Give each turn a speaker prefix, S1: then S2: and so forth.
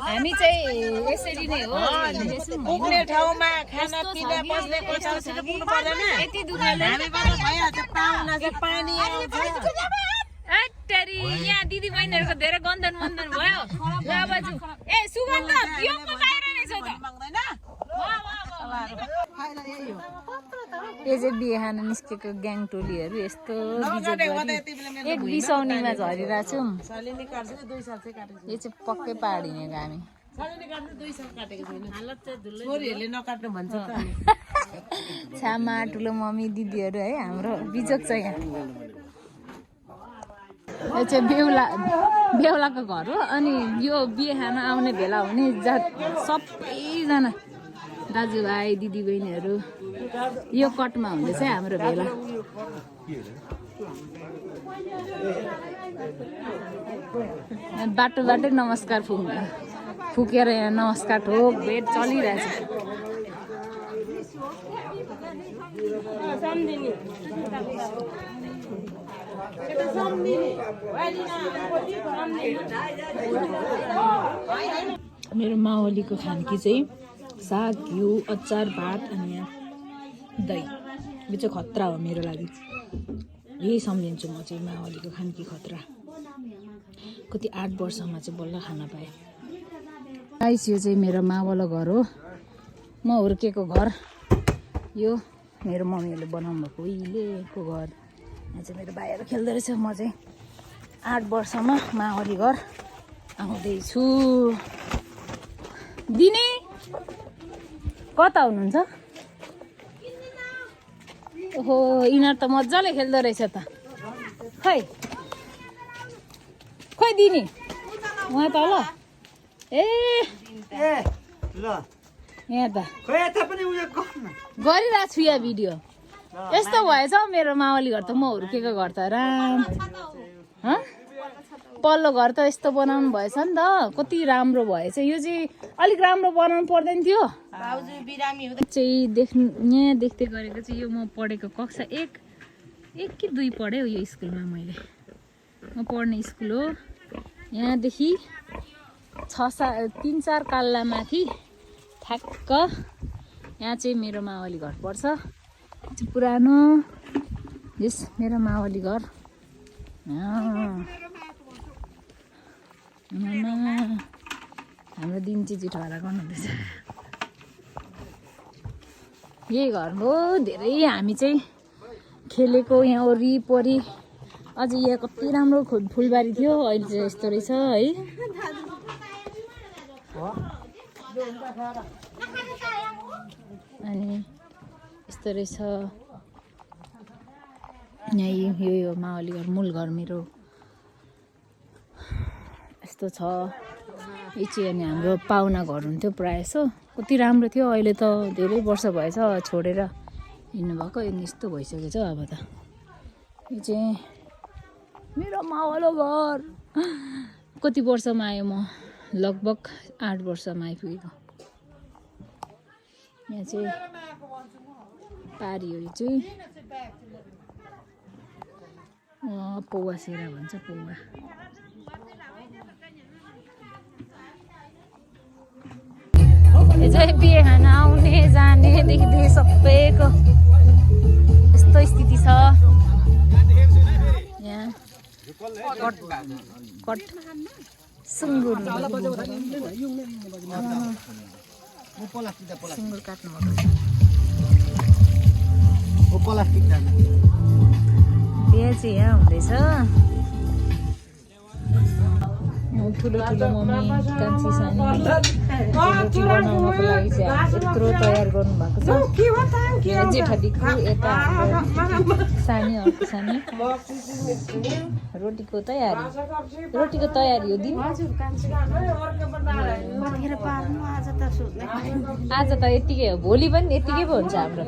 S1: हामी चाहिँ यसरी नै हो
S2: पुग्ने ठाउँमा खाना पिना बस्ने कोठातिर पुग्नु पर्दैन
S1: यति दुखाइलो
S2: हामीबाट भइहाल्छ पाहुना चाहिँ पानी आउँछ
S1: अट्टरी यहाँ दिदी बहिनीहरुको धेरै गन्धन मन्दन भयो बाबाजु ए सुगन्ध पियोको बाहिर नै छ त यो चाहिँ बिहे खान निस्केको ग्याङ टोलीहरू यस्तो एक बिसाउनीमा झरिरहेको छौँ यो चाहिँ पक्कै पहाड हिँडेको हामी
S2: छोरीहरूले नकाट्नु भन्छ त
S1: छामा ठुलो मम्मी दिदीहरू है हाम्रो बिजोक छ यहाँ यो चाहिँ बेहुलाको घर हो अनि यो बिहे खान आउने भेला हुने सबैजना दाजुभाइ दिदीबहिनीहरू यो कटमा हुँदैछ हाम्रो भेला बाटो बाटै नमस्कार फुकेर यहाँ नमस्कार ठोक भेट चलिरहेछ मेरो मावलीको खानकी चाहिँ साग घिउ अचार भात अनि यहाँ दही यो चाहिँ खतरा हो मेरो लागि यही सम्झिन्छु म चाहिँ मावलीको खानकी खतरा कति 8 वर्षमा चाहिँ बल्ल खान पाएँ गाइस यो चाहिँ मेरो मावलो घर हो म हुर्केको घर यो मेरो मम्मीहरूले बनाउनु भएको उहिलेको घर यहाँ चाहिँ मेरो भाइहरू खेल्दो रहेछ म चाहिँ 8 वर्षमा मावली घर आउँदैछु दिने कता हुनुहुन्छ ओहो यिनीहरू त मजाले खेल्दो रहेछ त खै खोइ दिने उहाँ त ल ए यहाँ त गरिरहेको छु यहाँ भिडियो यस्तो भएछ मेरो मावली घर त म हुर्केको घर त राम पल्लो घर त यस्तो बनाउनु भएछ नि त कति राम्रो भएछ यो चाहिँ अलिक राम्रो बनाउनु पर्दैन थियो चाहिँ यहाँ देख्दै गरेको चाहिँ यो म पढेको कक्षा 1 कि 2 पढेँ यो स्कुलमा मैले म पढ्ने स्कुल हो यहाँदेखि 3-4 काल्ला माथि ठ्याक्क यहाँ चाहिँ मेरो मावली घर पर्छ पुरानो यस मेरो मावली घर हाम्रो दिन चाहिँ जिठोवाला गर्नुहुँदैछ यही घर हो धेरै हामी चाहिँ खेलेको यहाँ वरिपरि अझ यहाँ कति राम्रो फुलबारी थियो अहिले चाहिँ यस्तो रहेछ है अनि यस्तो रहेछ यहाँ यो मावली घर मूल घर मेरो यस्तो छ यो चाहिँ अनि हाम्रो पाहुना घर हुन्थ्यो प्रायः जसो कति राम्रो थियो अहिले त धेरै वर्ष भएछ छोडेर हिँड्नुभएको अनि यस्तो भइसकेछ अब त यो चाहिँ मेरो मावलो घर कति वर्षमा आयो म लगभग 8 वर्षमा आइपुगेको यहाँ चाहिँ पारी हो यो चाहिँ पौवा सेरा भन्छ पौवा यो चाहिँ बिहे खान आउने जानेदेखि सबैको यस्तो स्थिति छ यहाँ कट सुँगुर सुँगुर काट्नु बिहे चाहिँ यहाँ हुँदैछ ठुलो ठुलो मम्मी कान्छी सानी रोटी बनाउनको लागि चाहिँ यत्रो तयार गर्नुभएको छ यहाँ जेठादीको यता सानी अर्को सानी रोटीको तयारी हो दिन आज त यतिकै हो भोलि पनि यतिकै पो हुन्छ हाम्रो